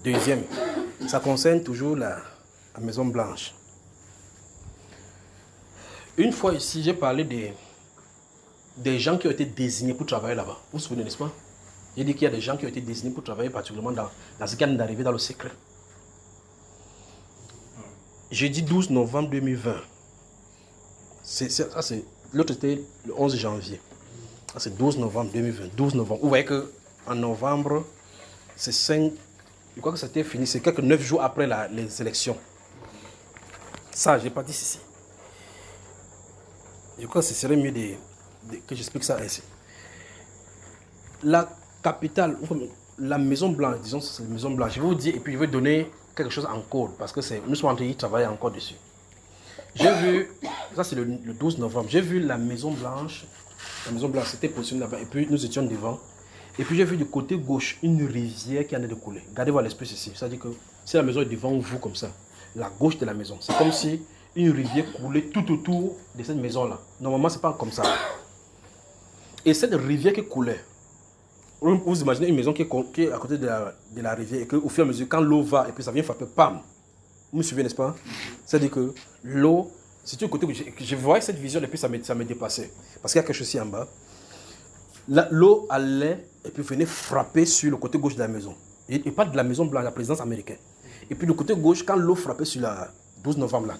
Deuxième, ça concerne toujours la Maison Blanche. Une fois ici, j'ai parlé des gens qui ont été désignés pour travailler là-bas. Vous vous souvenez, n'est-ce pas? J'ai dit qu'il y a des gens qui ont été désignés pour travailler particulièrement dans ce qui vient d'arriver dans le secret. Jeudi 12 novembre 2020. L'autre était le 11 janvier. Ça, c'est 12 novembre 2020. 12 novembre. Vous voyez qu'en novembre, c'est 5... Je crois que c'était fini. C'est quelques 9 jours après les élections. Ça, je n'ai pas dit ceci. Je crois que ce serait mieux que j'explique ça ainsi. La capitale, la Maison Blanche, disons c'est la Maison Blanche. Je vais vous dire, et puis je vais donner quelque chose en code, parce que nous sommes en train de travailler encore dessus. J'ai vu, ça c'est le 12 novembre, j'ai vu la Maison Blanche. La Maison Blanche c'était positionné là-bas, et puis nous étions devant. Et puis j'ai vu du côté gauche une rivière qui en est de couler. Gardez-vous à l'esprit ceci, c'est-à-dire que si la maison est devant vous comme ça, la gauche de la maison, c'est comme si une rivière coulait tout autour de cette maison-là. Normalement, c'est pas comme ça. Et cette rivière qui coulait, vous imaginez une maison qui est à côté de la rivière et qu'au fur et à mesure, quand l'eau va et puis ça vient frapper, pam. Vous me suivez, n'est-ce pas? C'est-à-dire que l'eau, c'est un côté que je voyais cette vision et puis ça me dépassait. Parce qu'il y a quelque chose ici en bas. L'eau allait et puis venait frapper sur le côté gauche de la maison. Et pas de la Maison Blanche, la présidence américaine. Et puis le côté gauche, quand l'eau frappait sur la 12 novembre,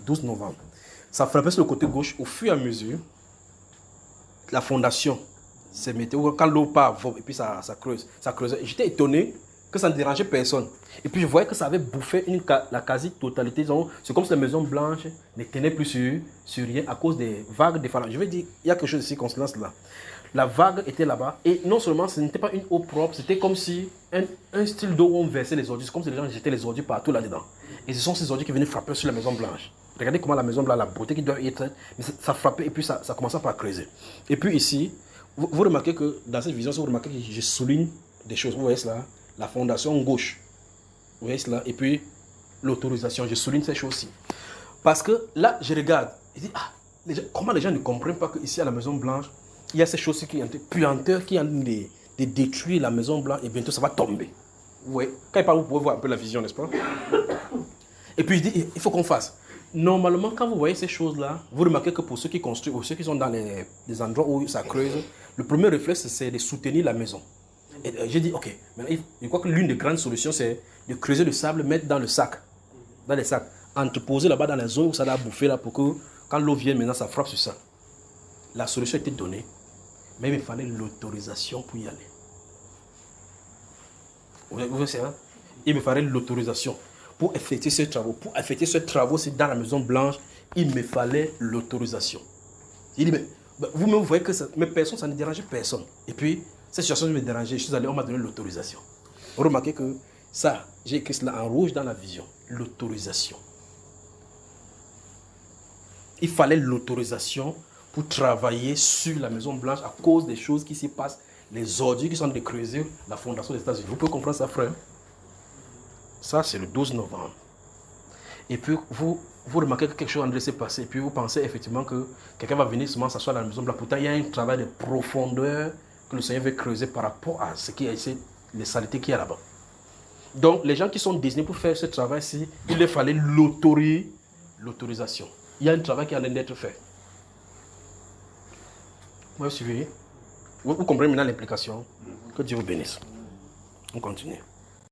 ça frappait sur le côté gauche. Au fur et à mesure, la fondation se mettait, quand l'eau part, et puis ça creusait. J'étais étonné que ça ne dérangeait personne. Et puis je voyais que ça avait bouffé la quasi-totalité. C'est comme si la Maison Blanche ne tenait plus sur rien à cause des vagues de phalanges. Je vais dire, il y a quelque chose ici qu'on se lance là. La vague était là-bas et non seulement ce n'était pas une eau propre, c'était comme si un style d'eau où on versait les ordures. C'est comme si les gens jetaient les ordures partout là-dedans. Et ce sont ces ordures qui venaient frapper sur la Maison Blanche. Regardez comment la Maison Blanche, la beauté qui doit y être, mais ça frappait et puis ça commençait par creuser. Et puis ici, vous remarquez que dans cette vision, vous remarquez que je souligne des choses. Vous voyez cela, la fondation gauche. Vous voyez cela, et puis l'autorisation. Je souligne ces choses-ci. Parce que là, je regarde, je dis, comment les gens ne comprennent pas qu'ici à la Maison Blanche, il y a ces choses qui ont été puanteurs, qui ont de détruire la Maison Blanche et bientôt ça va tomber. Oui. Quand il parle, vous pouvez voir un peu la vision, n'est-ce pas? Et puis je dis, il faut qu'on fasse. Normalement, quand vous voyez ces choses-là, vous remarquez que pour ceux qui construisent ou ceux qui sont dans les endroits où ça creuse, le premier réflexe, c'est de soutenir la maison. Et j'ai dit, ok, maintenant, je crois que l'une des grandes solutions, c'est de creuser le sable, mettre dans le sac, dans les sacs, entreposer là-bas dans la zone où ça va bouffer là pour que quand l'eau vient, maintenant, ça frappe sur ça. La solution était donnée, mais il me fallait l'autorisation pour y aller. Vous voyez ça? Il me fallait l'autorisation pour effectuer ces travaux. Pour effectuer ces travaux, c'est dans la Maison Blanche, il me fallait l'autorisation. Il dit, mais vous-même, vous voyez que mais personne, ça ne dérangeait personne. Et puis, cette situation me dérangeait. Je suis allé, on m'a donné l'autorisation. Vous remarquez que ça, j'ai écrit cela en rouge dans la vision. L'autorisation. Il fallait l'autorisation pour travailler sur la Maison Blanche à cause des choses qui s'y passent, les ordures qui sont de creuser la fondation des États-Unis. Vous pouvez comprendre ça, frère? Ça, c'est le 12 novembre. Et puis, vous remarquez que quelque chose en train de se passer. Et puis, vous pensez effectivement que quelqu'un va venir seulement s'asseoir dans la Maison Blanche. Pourtant, il y a un travail de profondeur que le Seigneur veut creuser par rapport à ce qui est ici, les saletés qu'il y a là-bas. Donc, les gens qui sont désignés pour faire ce travail-ci, il leur fallait l'autorisation. Il y a un travail qui est en train d'être fait. Vous suivez? Vous comprenez maintenant l'implication? Que Dieu vous bénisse. On continue.